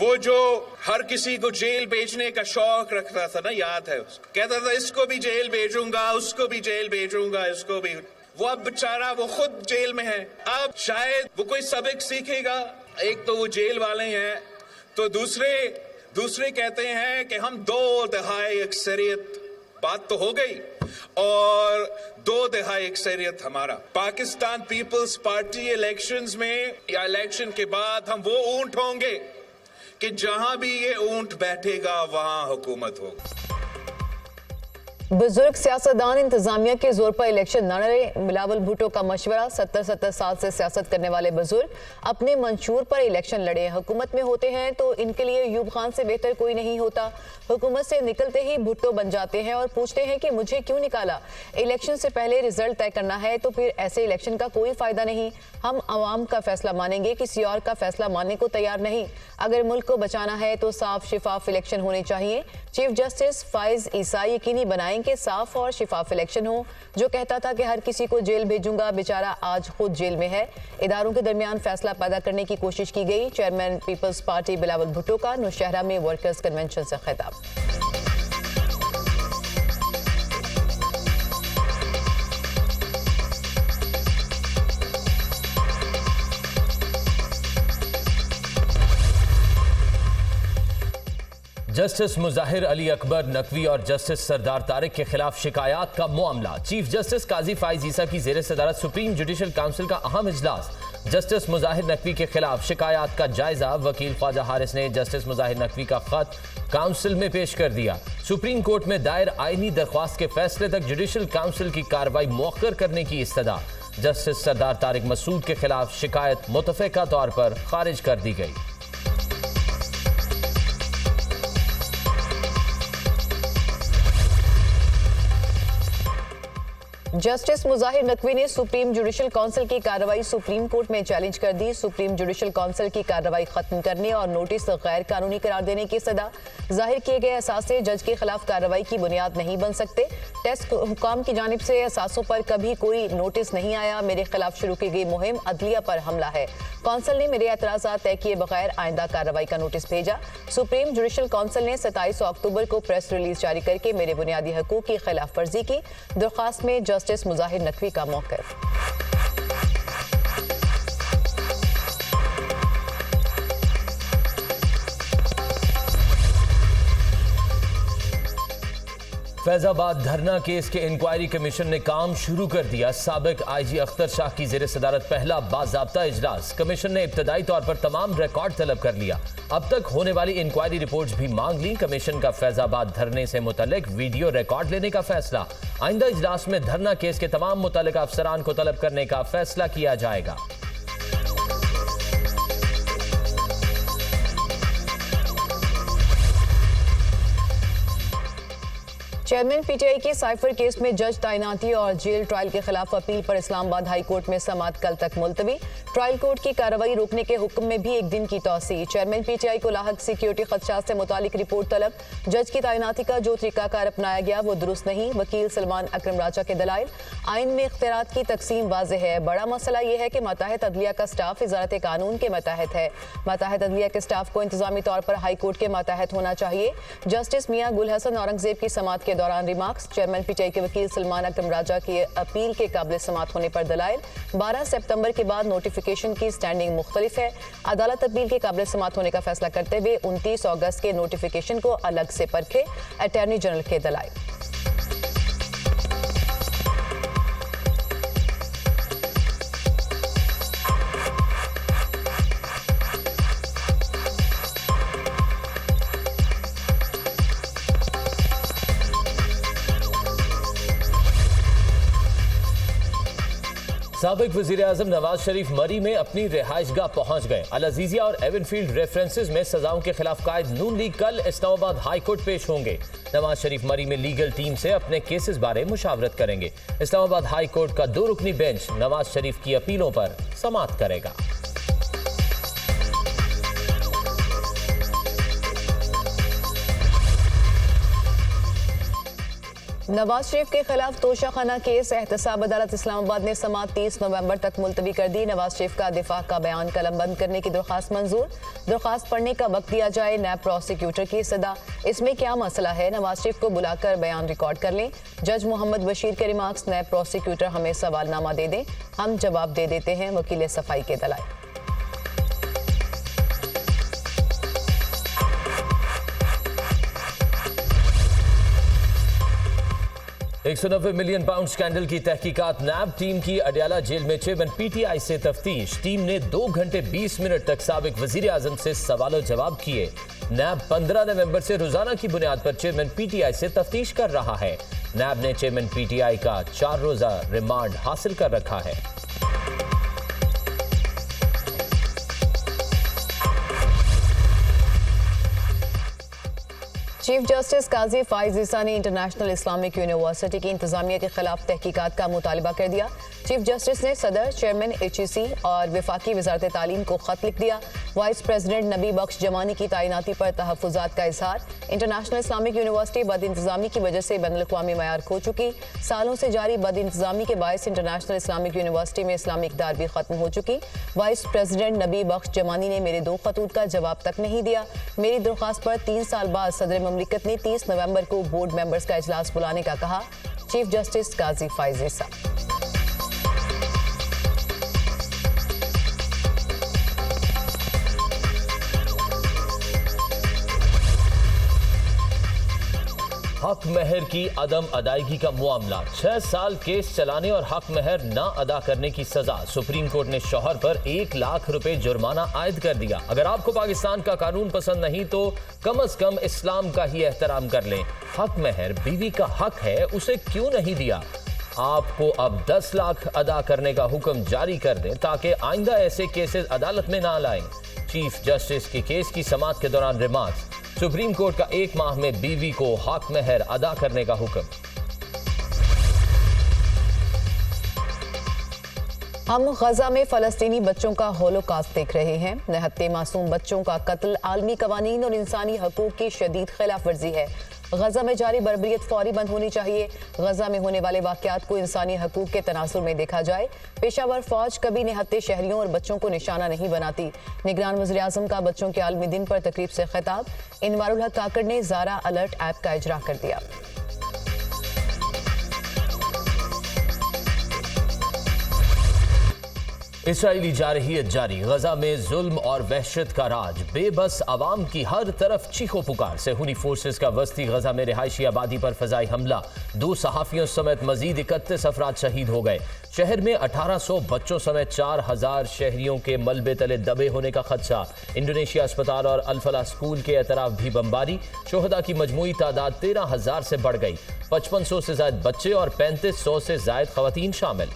वो जो हर किसी को जेल भेजने का शौक रखता था ना, याद है उसको, कहता था इसको भी जेल भेजूंगा, उसको भी जेल भेजूंगा, इसको भी। वो अब बेचारा वो खुद जेल में है। अब शायद वो कोई सबक सीखेगा। एक तो वो जेल वाले हैं, तो दूसरे कहते हैं कि हम 2 तिहाई अक्सरियत, बात तो हो गई, और 2 तिहाई अक्सरियत हमारा। पाकिस्तान पीपल्स पार्टी इलेक्शंस में या इलेक्शन के बाद हम वो ऊंट होंगे कि जहां भी ये ऊंट बैठेगा वहां हुकूमत होगी। बुजुर्ग सियासतदान इंतजामिया के जोर पर इलेक्शन न लड़े, बिलावल भुट्टो का मशवरा। 70 साल से सियासत करने वाले बुजुर्ग अपने मंशूर पर इलेक्शन लड़े। हुकूमत में होते हैं तो इनके लिए यूब खान से बेहतर कोई नहीं होता। हुकूमत से निकलते ही भुट्टो बन जाते हैं और पूछते हैं कि मुझे क्यों निकाला। इलेक्शन से पहले रिजल्ट तय करना है तो फिर ऐसे इलेक्शन का कोई फायदा नहीं। हम अवाम का फैसला मानेंगे, किसी और का फैसला मानने को तैयार नहीं। अगर मुल्क को बचाना है तो साफ शिफाफ इलेक्शन होने चाहिए। चीफ जस्टिस फाइज ईसा यकीनी बनाएं कि साफ और शिफाफ इलेक्शन हो। जो कहता था कि हर किसी को जेल भेजूंगा, बेचारा आज खुद जेल में है। इदारों के दरमियान फैसला पैदा करने की कोशिश की गई। Chairman peoples party Bilawal Bhutto का नौशहरा में वर्कर्स कन्वेंशन से खिताब। जस्टिस मुजाहिर अली अकबर नकवी और जस्टिस सरदार तारिक के खिलाफ शिकायत का मामला। चीफ जस्टिस काजी फाइज ईसा की जेर सदारत सुप्रीम जुडिशल काउंसिल का अहम इजलास। जस्टिस मुजाहिर नकवी के खिलाफ शिकायत का जायजा। वकील ख्वाजा हारिस ने जस्टिस मुजाहिर नकवी का खत काउंसिल में पेश कर दिया। सुप्रीम कोर्ट में दायर आईनी दरख्वास्त के फैसले तक जुडिशल काउंसिल की कार्रवाई मौखर करने की इस्तदा। जस्टिस सरदार तारिक मसूद के खिलाफ शिकायत मुतफ़िका तौर पर खारिज कर दी गई। जस्टिस मुजाहिर नकवी ने सुप्रीम जुडिशल काउंसिल की कार्रवाई सुप्रीम कोर्ट में चैलेंज कर दी। सुप्रीम जुडिशल काउंसिल की कार्रवाई खत्म करने और नोटिस गैर कानूनी करार देने की सदा। जाहिर किए गए असासे जज के खिलाफ कार्रवाई की बुनियाद नहीं बन सकते। टेस्ट हुकाम की जानिब से असासों पर कभी कोई नोटिस नहीं आया। मेरे खिलाफ शुरू की गई मुहिम अदलिया पर हमला है। काउंसिल ने मेरे एतराज़ात तय किए बगैर आइंदा कार्रवाई का नोटिस भेजा। सुप्रीम जुडिशल काउंसिल ने 27 अक्टूबर को प्रेस रिलीज जारी करके मेरे बुनियादी हकूक की खिलाफ वर्जी की। दरख्वास्त में जस्टिस मुजाहिर नकवी का मौक़िफ़। फैजाबाद धरना केस के इंक्वायरी कमीशन ने काम शुरू कर दिया। साबिक आईजी अख्तर शाह की जेर सदारत पहला बाज़ाब्ता इजलास। कमीशन ने इब्तदाई तौर पर तमाम रिकॉर्ड तलब कर लिया। अब तक होने वाली इंक्वायरी रिपोर्ट्स भी मांग ली। कमीशन का फैजाबाद धरने से मुतल्लिक वीडियो रिकॉर्ड लेने का फैसला। आइंदा इजलास में धरना केस के तमाम मुतल्लिका अफसरान को तलब करने का फैसला किया जाएगा। चेयरमैन पीटीआई के साइफर केस में जज तैनाती और जेल ट्रायल के खिलाफ अपील पर इस्लामाबाद हाई कोर्ट में समाअत कल तक मुलतवी। ट्रायल कोर्ट की कार्रवाई रोकने के हुक्म में भी एक दिन की तौसी। चेयरमैन पीटीआई को लाहक सिक्योरिटी खदशात से मुतालिक रिपोर्ट तलब। जज की तैनाती का जो तरीकाकार अपनाया गया वो दुरुस्त नहीं। वकील सलमान अकरम राजा के दलाइल। आइन में इख्तियारात की तकसीम वाज़ेह है। बड़ा मसला यह है कि मातहत अदलिया का स्टाफ वज़ारत कानून के मातहत है। मातहत अदलिया के स्टाफ को इंतजामी तौर पर हाई कोर्ट के मातहत होना चाहिए। जस्टिस मियां गुल हसन औरंगजेब की समाअत के दौरान रिमार्क्स। चेयरमैन पीटीआई के वकील सलमान अकरम राजा की अपील के काबिल समाअत होने पर दलाइल। 12 सितंबर के बाद नोटिफिकेशन की स्टैंडिंग मुख्तलिफ है। अदालत अपील के काबिल समाअत होने का फैसला करते हुए 29 अगस्त के नोटिफिकेशन को अलग से परखे। अटॉर्नी जनरल के दलाइल। साबिक वज़ीर आज़म नवाज शरीफ मरी में अपनी रिहाइशगाह पहुंच गए। अल अजीजिया और एवनफील्ड रेफरेंसेस में सजाओं के खिलाफ कायद नून लीग कल इस्लामाबाद हाई कोर्ट पेश होंगे। नवाज शरीफ मरी में लीगल टीम से अपने केसेस बारे मुशावरत करेंगे। इस्लामाबाद हाई कोर्ट का 2 रुकनी बेंच नवाज शरीफ की अपीलों पर समाअत करेगा। नवाज शरीफ के खिलाफ तोशाखाना केस एहतसाब अदालत इस्लामाबाद ने समाअत 30 नवंबर तक मुलतवी कर दी। नवाज शरीफ का दिफा का बयान कलमबंद करने की दरख्वास्त मंजूर। दरख्वास्त पढ़ने का वक्त दिया जाए, नैब प्रोसिक्यूटर की सदा। इसमें क्या मसला है, नवाज शरीफ को बुलाकर बयान रिकॉर्ड कर लें। जज मोहम्मद बशीर के रिमार्क्स, नैब प्रोसिक्यूटर हमें सवालनामा दे दें, हम जवाब दे देते हैं, वकील सफाई के दलाइल। 190 मिलियन पाउंड स्कैंडल की तहकीकात नैब टीम की अडयाला जेल में चेयरमैन पीटीआई से तफ्तीश। टीम ने 2 घंटे 20 मिनट तक साबिक वजीर आजम से सवाल जवाब किए। नैब 15 नवंबर से रोजाना की बुनियाद पर चेयरमैन पीटीआई से तफ्तीश कर रहा है। नैब ने चेयरमैन पीटीआई का 4 रोजा रिमांड हासिल कर रखा है। चीफ जस्टिस काजी फाइज ईसा ने इंटरनेशनल इस्लामिक यूनिवर्सिटी की इंतजामिया के खिलाफ तहकीकात का मुतालबा कर दिया। चीफ जस्टिस ने सदर, चेयरमैन HEC और वफाकी वजारत तालीम को खत लिख दिया। वाइस प्रेसिडेंट नबी बख्श जमानी की तैनाती पर तहफ़्फ़ुज़ात का इजहार। इंटरनेशनल इस्लामिक यूनिवर्सिटी बद इंतजामी की वजह से बैनुल-अक़वामी मयार खो चुकी। सालों से जारी बद इंतजामी के बायस इंटरनेशनल इस्लामिक यूनिवर्सिटी में इस्लामी इक़दार भी खत्म हो चुकी। वाइस प्रेसिडेंट नबी बख्श जमानी ने मेरे 2 खतूत का जवाब तक नहीं दिया। मेरी दरख्वास्त पर 3 साल बाद सदर ममलिकत ने 30 नवंबर को बोर्ड मेंबर्स का इजलास बुलाने का कहा। चीफ जस्टिस काजी फाइज ईसा। हक महर की अदम अदायगी का मामला, 6 साल केस चलाने और हक महर ना अदा करने की सजा। सुप्रीम कोर्ट ने शौहर पर 1 लाख रुपए जुर्माना आयद कर दिया। अगर आपको पाकिस्तान का कानून पसंद नहीं तो कम से कम इस्लाम का ही एहतराम कर लें। हक महर बीवी का हक है, उसे क्यों नहीं दिया? आपको अब 10 लाख अदा करने का हुक्म जारी कर दें ताकि आइंदा ऐसे केसेस अदालत में ना लाएं। चीफ जस्टिस के केस की समाअत के दौरान रिमार्क्स, सुप्रीम कोर्ट का 1 माह में बीवी को हक महर अदा करने का हुक्म। हम गजा में फलस्तीनी बच्चों का होलोकॉस्ट देख रहे हैं। निहत्ते मासूम बच्चों का कत्ल आलमी कवानीन और इंसानी हकूक की शदीद खिलाफ वर्जी है। गजा में जारी बर्बरियत फौरी बंद होनी चाहिए। गजा में होने वाले वाकयात को इंसानी हकूक के तनासुर में देखा जाए। पेशावर फौज कभी निहत्ते शहरियों और बच्चों को निशाना नहीं बनाती। निगरान वज़ीर आज़म का बच्चों के आलमी दिन पर तकरीब से खिताब। इनवारुल हक काकड़ ने ज़ारा अलर्ट ऐप का इजरा कर दिया। इसराइली जारहियत जारी, गजा में जुल्म और वहशत का राज। बेबस आवाम की हर तरफ चीखो पुकार। सेहूनी फोर्सेस का वस्ती गजा में रिहायशी आबादी पर फजाई हमला। 2 सहाफियों समेत मजीद 31 अफराद शहीद हो गए। शहर में 1800 बच्चों समेत 4000 शहरियों के मलबे तले दबे होने का खदशा। इंडोनेशिया अस्पताल और अल-फलाह स्कूल के एतराफ भी बमबारी। शोहदा की मजमूई तादाद 13,000 से बढ़ गई। 5500 से ज्यादा बच्चे और 3500 से ज्यादा खवातीन शामिल।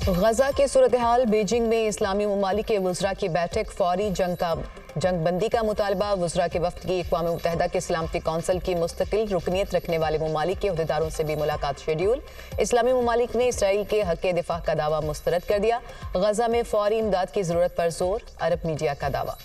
गजा की सूरत हाल, बीजिंग में इस्लामी ममालिक के वज़रा की बैठक। फौरी जंगबंदी का मुतालबा। वज़रा के वफ्द की अक़वाम मुत्तहिदा के सलामती कौंसिल की मुस्तकिल रुकनीत रखने वाले ममालिक के अहदेदारों से भी मुलाकात शेड्यूल। इस्लामी ममालिक ने इसराइल के हक़ दिफा का दावा मुस्तरद कर दिया। गजा में फौरी इमदाद की ज़रूरत पर जोर, अरब मीडिया का दावा।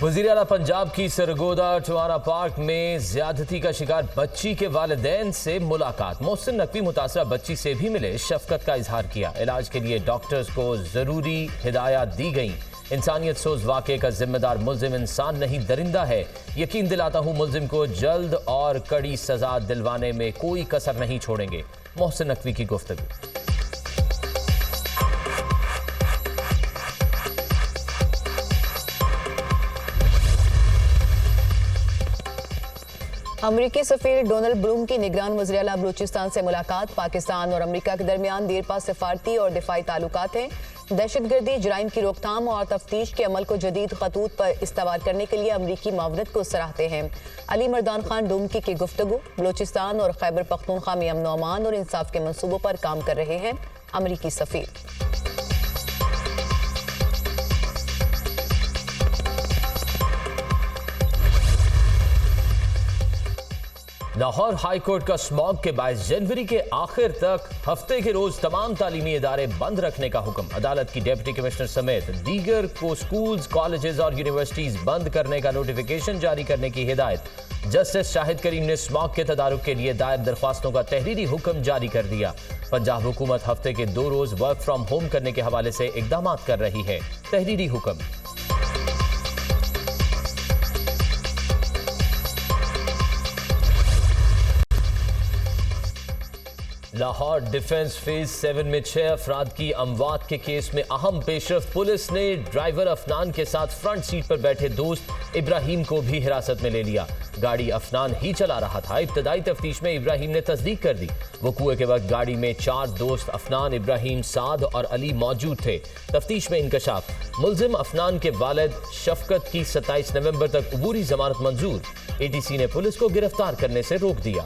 वज़ीर आला पंजाब की सरगोदा टवारा पार्क में ज्यादती का शिकार बच्ची के वालिदैन से मुलाकात। मोहसिन नकवी मुतासरा बच्ची से भी मिले, शफकत का इजहार किया। इलाज के लिए डॉक्टर्स को जरूरी हिदायत दी गई। इंसानियत सोज वाक़े का जिम्मेदार मुल्जिम इंसान नहीं दरिंदा है। यकीन दिलाता हूँ मुल्जिम को जल्द और कड़ी सजा दिलवाने में कोई कसर नहीं छोड़ेंगे। मोहसिन नकवी की गुफ्तगू। अमरीकी सफीर डोनाल्ड ब्लूम की निगरान वज़ीर आला बलूचिस्तान से मुलाकात। पाकिस्तान और अमरीका के दरमियान देरपा सफारती और दिफाई ताल्लुकात हैं। दहशतगर्दी, जराइम की रोकथाम और तफ्तीश के अमल को जदीद खतूत पर इस्तेमाल करने के लिए अमरीकी मावनत को सराहते हैं। अली मर्दान खान डोमकी की गुफ्तगू। बलूचिस्तान और खैबर पख्तूनख्वा में अमन और अमान और इंसाफ के मंसूबों पर काम कर रहे हैं अमरीकी सफीर। लाहौर हाई कोर्ट का स्मॉग के 22 जनवरी के आखिर तक हफ्ते के रोज तमाम तालीमी इदारे बंद रखने का हुक्म। अदालत की डिप्टी कमिश्नर समेत दीगर को स्कूल्स, कॉलेजेस और यूनिवर्सिटीज बंद करने का नोटिफिकेशन जारी करने की हिदायत। जस्टिस शाहिद करीम ने स्मॉग के तदारुक के लिए दायर दरख्वास्तों का तहरीरी हुक्म जारी कर दिया। पंजाब हुकूमत हफ्ते के 2 रोज वर्क फ्रॉम होम करने के हवाले से इकदाम कर रही है। तहरीरी हुक्म। लाहौर डिफेंस फेज 7 में 6 अफराद की अमवात के केस में अहम पेशरफ। पुलिस ने ड्राइवर अफनान के साथ फ्रंट सीट पर बैठे दोस्त इब्राहिम को भी हिरासत में ले लिया। गाड़ी अफनान ही चला रहा था। इब्तदाई तफ्तीश में इब्राहिम ने तस्दीक कर दी। वकूए के वक्त गाड़ी में 4 दोस्त अफनान, इब्राहिम, साद और अली मौजूद थे। तफ्तीश में इंकशाफ। मुलजिम अफनान के वालिद शफकत की 27 नवंबर तक अबूरी जमानत मंजूर। एटीसी ने पुलिस को गिरफ्तार करने से रोक दिया।